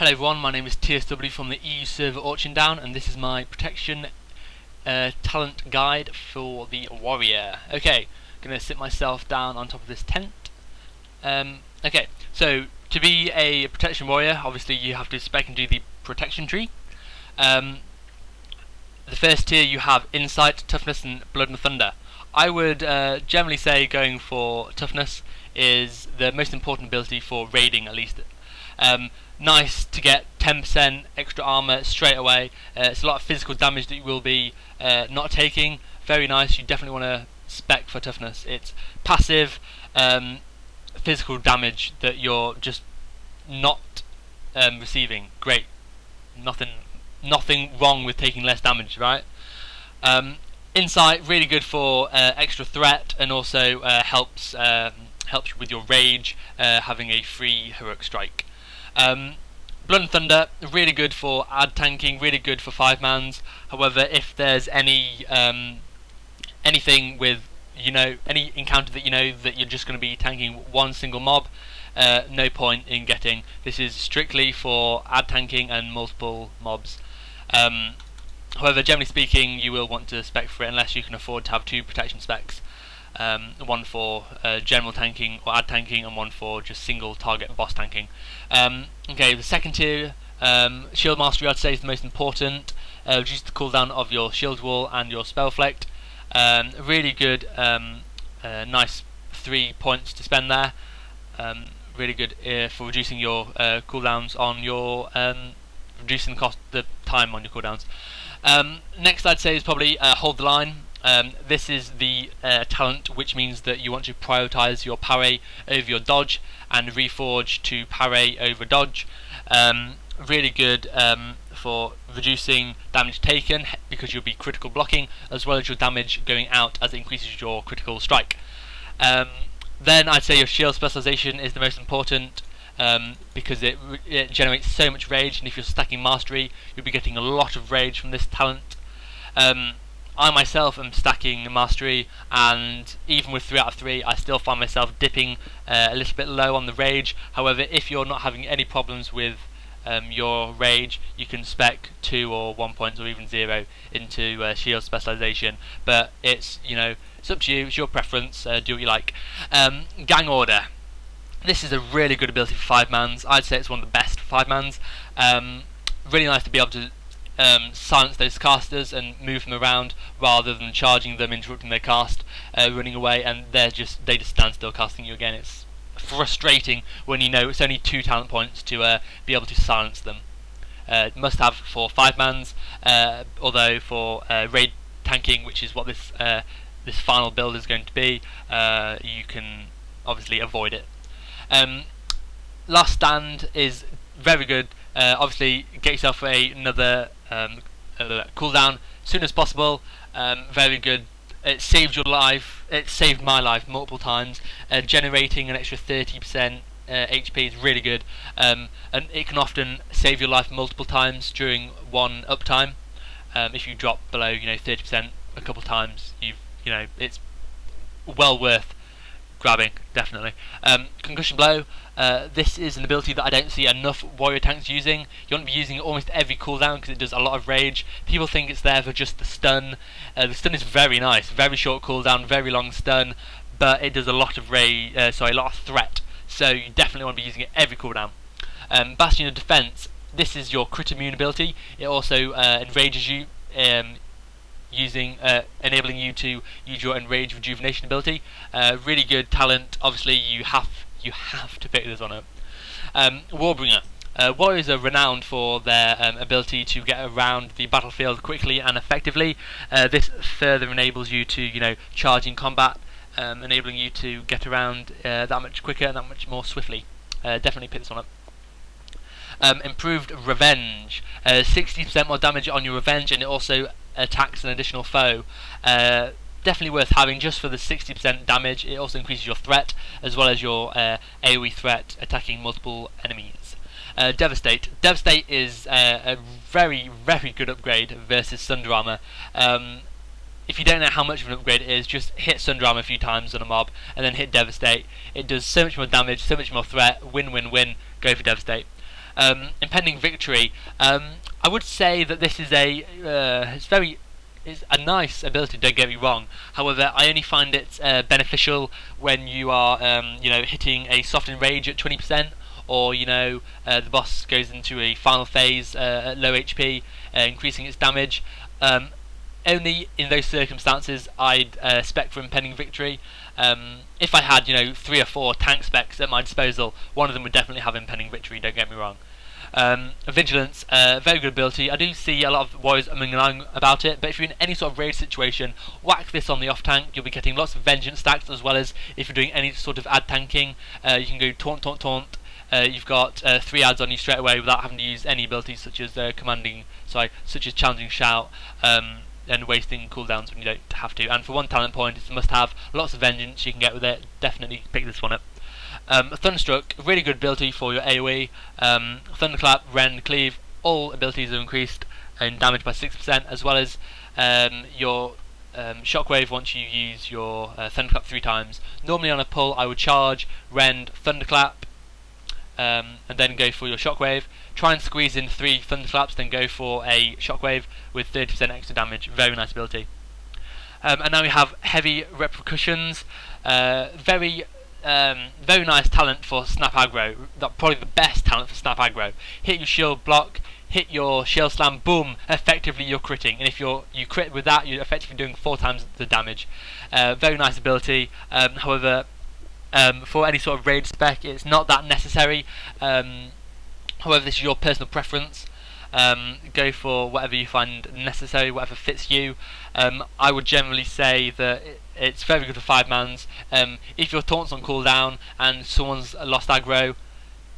Hello everyone, my name is TSW from the EU server Down, and this is my protection talent guide for the warrior. Okay, I'm going to sit myself down on top of this tent. Okay, so to be a protection warrior, obviously you have to spec and do the protection tree. The first tier you have Insight, Toughness and Blood and Thunder. I would generally say going for Toughness is the most important ability for raiding, at least. Nice to get 10% extra armor straight away. It's a lot of physical damage that you will be not taking. Very nice. You definitely want to spec for Toughness. It's passive physical damage that you're just not receiving. Great. Nothing wrong with taking less damage, right? Insight, really good for extra threat, and also helps you with your rage, having a free heroic strike. Blood and Thunder, really good for ad tanking, really good for 5-mans. However, if there's any anything with any encounter that that you're just going to be tanking one single mob, no point in getting. This is strictly for ad tanking and multiple mobs. However, generally speaking, you will want to spec for it unless you can afford to have 2 protection specs. One for general tanking or ad tanking, and one for just single target boss tanking. Okay, the second tier, shield mastery, I'd say is the most important. Reduce the cooldown of your shield wall and your spell flicked. Really good, nice 3 points to spend there. Really good for reducing your cooldowns on your reducing the time on your cooldowns. Next, I'd say is probably hold the line. This is the talent, which means that you want to prioritize your parry over your dodge, and reforge to parry over dodge. Really good for reducing damage taken, because you'll be critical blocking, as well as your damage going out as it increases your critical strike. Then I'd say your shield specialization is the most important, because it generates so much rage, and if you're stacking mastery, you'll be getting a lot of rage from this talent. I myself am stacking mastery, and even with 3 out of 3, I still find myself dipping a little bit low on the rage. However, if you're not having any problems with your rage, you can spec 2 or 1 points or even 0 into shield specialization. But it's it's up to you. It's your preference. Do what you like. Gang Order. This is a really good ability for 5-mans. I'd say it's one of the best for 5-mans. Really nice to be able to silence those casters and move them around, rather than charging them, interrupting their cast, running away, and they just stand still casting you again. It's frustrating when it's only 2 talent points to be able to silence them. Must have for 5-mans, although for raid tanking, which is what this final build is going to be, you can obviously avoid it. Last Stand is very good. Obviously, get yourself another cooldown as soon as possible. Very good. It saved your life. It saved my life multiple times. Generating an extra 30% HP is really good, and it can often save your life multiple times during one uptime. If you drop below 30% a couple times, it's well worth grabbing, definitely. Concussion Blow. This is an ability that I don't see enough warrior tanks using. You want to be using it almost every cooldown, because it does a lot of rage. People think it's there for just the stun. The stun is very nice, very short cooldown, very long stun, but it does a lot of a lot of threat. So you definitely want to be using it every cooldown. Bastion of Defense. This is your crit immune ability. It also enrages you, enabling you to use your Enrage Rejuvenation ability. Really good talent. Obviously, you have to pick this one up. Warbringer. Warriors are renowned for their ability to get around the battlefield quickly and effectively. This further enables you to charge in combat, enabling you to get around that much quicker and that much more swiftly. Definitely pick this one up. Improved Revenge. 60% more damage on your revenge, and it also attacks an additional foe. Definitely worth having just for the 60% damage. It also increases your threat, as well as your AoE threat, attacking multiple enemies. Devastate. Devastate is a very, very good upgrade versus Sunder Armor. If you don't know how much of an upgrade it is, just hit Sunder Armor a few times on a mob, and then hit Devastate. It does so much more damage, so much more threat. Win, win, win. Go for Devastate. Impending Victory. I would say that this is it's a nice ability, don't get me wrong. However, I only find it beneficial when you are hitting a softened rage at 20%, or the boss goes into a final phase at low HP, increasing its damage. Only in those circumstances I'd spec for Impending Victory. If I had 3 or 4 tank specs at my disposal, one of them would definitely have Impending Victory, don't get me wrong. Vigilance, very good ability. I do see a lot of warriors umming and ahhing about it, but if you're in any sort of raid situation, whack this on the off tank. You'll be getting lots of vengeance stacks, as well as if you're doing any sort of ad tanking, you can go taunt, taunt, taunt. You've got 3 ads on you straight away without having to use any abilities such as such as Challenging Shout, and wasting cooldowns when you don't have to. And for 1 talent point, it's a must-have. Lots of vengeance you can get with it. Definitely pick this one up. Thunderstruck, really good ability for your AoE. Thunderclap, Rend, Cleave, all abilities are increased in damage by 6%, as well as your Shockwave once you use your Thunderclap 3 times. Normally on a pull I would charge, Rend, Thunderclap, and then go for your Shockwave. Try and squeeze in 3 Thunderclaps, then go for a Shockwave with 30% extra damage. Very nice ability. And now we have Heavy Repercussions. Very nice talent for Snap Aggro. Probably the best talent for Snap Aggro. Hit your shield block, hit your shield slam, boom, effectively you're critting. And if you crit with that, you're effectively doing 4 times the damage. Very nice ability. However, for any sort of raid spec, it's not that necessary. However, this is your personal preference. Go for whatever you find necessary, whatever fits you. I would generally say that it's very good for 5-mans. If your taunt's on cooldown and someone's lost aggro,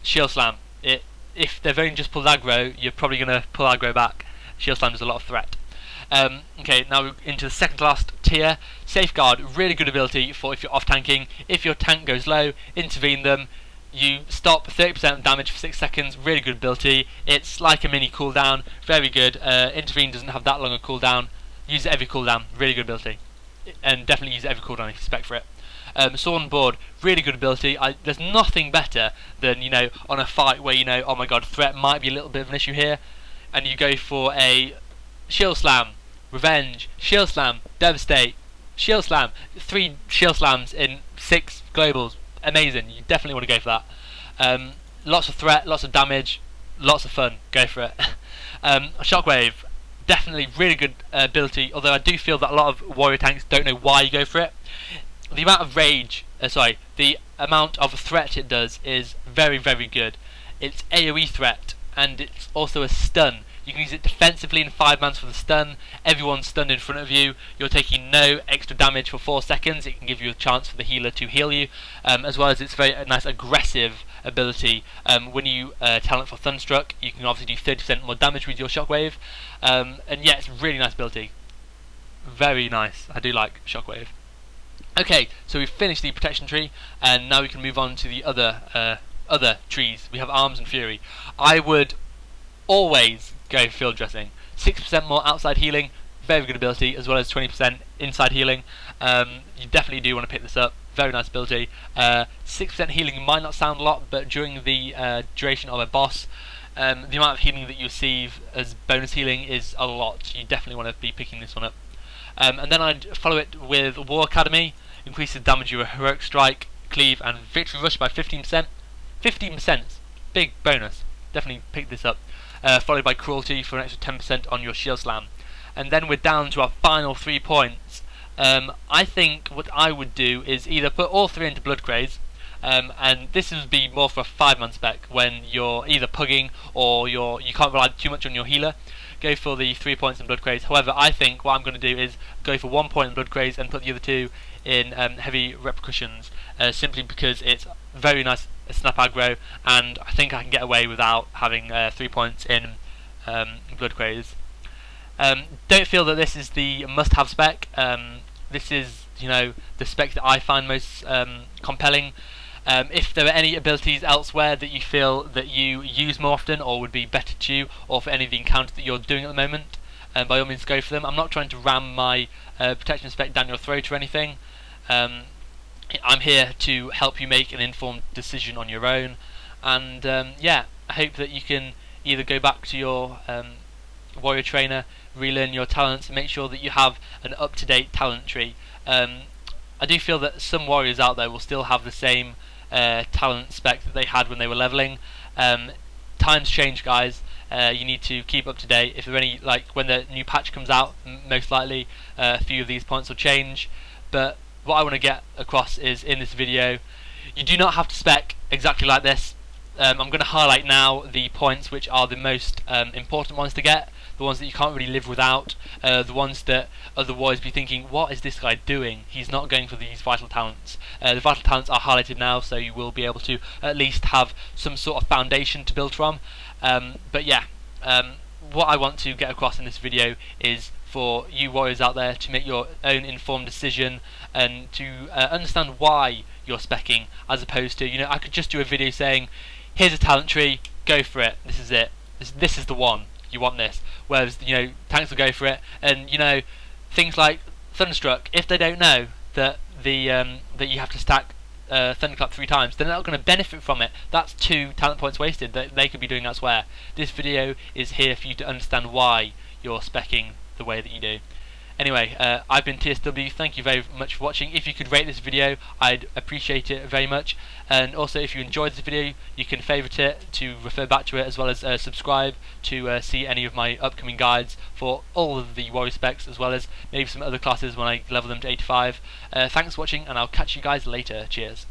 shield slam. If they've only just pulled aggro, you're probably going to pull aggro back. Shield slam is a lot of threat. Okay, now we're into the second to last tier. Safeguard, really good ability for if you're off tanking. If your tank goes low, intervene them. You stop 30% of damage for 6 seconds, really good ability. It's like a mini cooldown, very good. Intervene doesn't have that long a cooldown. Use it every cooldown, really good ability. And definitely use it every cooldown if you spec for it. Sword and Board, really good ability. There's nothing better than, on a fight where oh my god, threat might be a little bit of an issue here, and you go for a Shield Slam, Revenge, Shield Slam, Devastate, Shield Slam. 3 Shield Slams in 6 globals. Amazing, you definitely want to go for that. Lots of threat, lots of damage, lots of fun, go for it. Shockwave, definitely really good ability, although I do feel that a lot of warrior tanks don't know why you go for it. The amount of the amount of threat it does is very, very good. It's AoE threat, and it's also a stun. You can use it defensively in 5-mans for the stun. Everyone's stunned in front of you. You're taking no extra damage for 4 seconds. It can give you a chance for the healer to heal you, as well as it's very nice aggressive ability. When you talent for Thunderstruck, you can obviously do 30% more damage with your Shockwave. And yeah, it's a really nice ability. Very nice. I do like Shockwave. Okay, so we've finished the protection tree, and now we can move on to the other trees. We have Arms and Fury. I would always go field dressing. 6% more outside healing, very good ability, as well as 20% inside healing. You definitely do want to pick this up. Very nice ability. 6% healing might not sound a lot, but during the duration of a boss, the amount of healing that you receive as bonus healing is a lot. You definitely want to be picking this one up. And then I'd follow it with War Academy. Increases damage of a Heroic Strike, Cleave, and Victory Rush by 15%. 15%, big bonus. Definitely pick this up. Followed by Cruelty for an extra 10% on your Shield Slam. And then we're down to our final 3 points. I think what I would do is either put all 3 into Blood Craze, and this would be more for a 5-man spec when you're either pugging or you can't rely too much on your healer. Go for the 3 points in Blood Craze. However, I think what I'm going to do is go for 1 point in Blood Craze and put the other 2 in Heavy Repercussions, simply because it's very nice snap aggro, and I think I can get away without having 3 points in Blood Craze. Don't feel that this is the must-have spec. This is, the spec that I find most compelling. If there are any abilities elsewhere that you feel that you use more often or would be better to you, or for any of the encounters that you're doing at the moment, by all means go for them. I'm not trying to ram my protection spec down your throat or anything. I'm here to help you make an informed decision on your own, and yeah, I hope that you can either go back to your warrior trainer, relearn your talents, and make sure that you have an up-to-date talent tree. I do feel that some warriors out there will still have the same talent spec that they had when they were leveling. Times change, guys. You need to keep up to date. If there are any, like when the new patch comes out, most likely a few of these points will change. But what I want to get across is, in this video, you do not have to spec exactly like this. I'm going to highlight now the points which are the most important ones to get, the ones that you can't really live without, the ones that other warriors be thinking, what is this guy doing? He's not going for these vital talents. The vital talents are highlighted now, so you will be able to at least have some sort of foundation to build from. But yeah, what I want to get across in this video is for you warriors out there to make your own informed decision and to understand why you're specking, as opposed to, I could just do a video saying, here's a talent tree, go for it, this is it, this is the one, you want this. Whereas, tanks will go for it, and things like Thunderstruck, if they don't know that that you have to stack Thunderclap 3 times, they're not going to benefit from it. That's 2 talent points wasted that they could be doing elsewhere. This video is here for you to understand why you're specking the way that you do. Anyway, I've been TSW, thank you very much for watching. If you could rate this video, I'd appreciate it very much. And also, if you enjoyed this video, you can favourite it to refer back to it, as well as subscribe to see any of my upcoming guides for all of the warrior specs, as well as maybe some other classes when I level them to 85. Thanks for watching, and I'll catch you guys later. Cheers.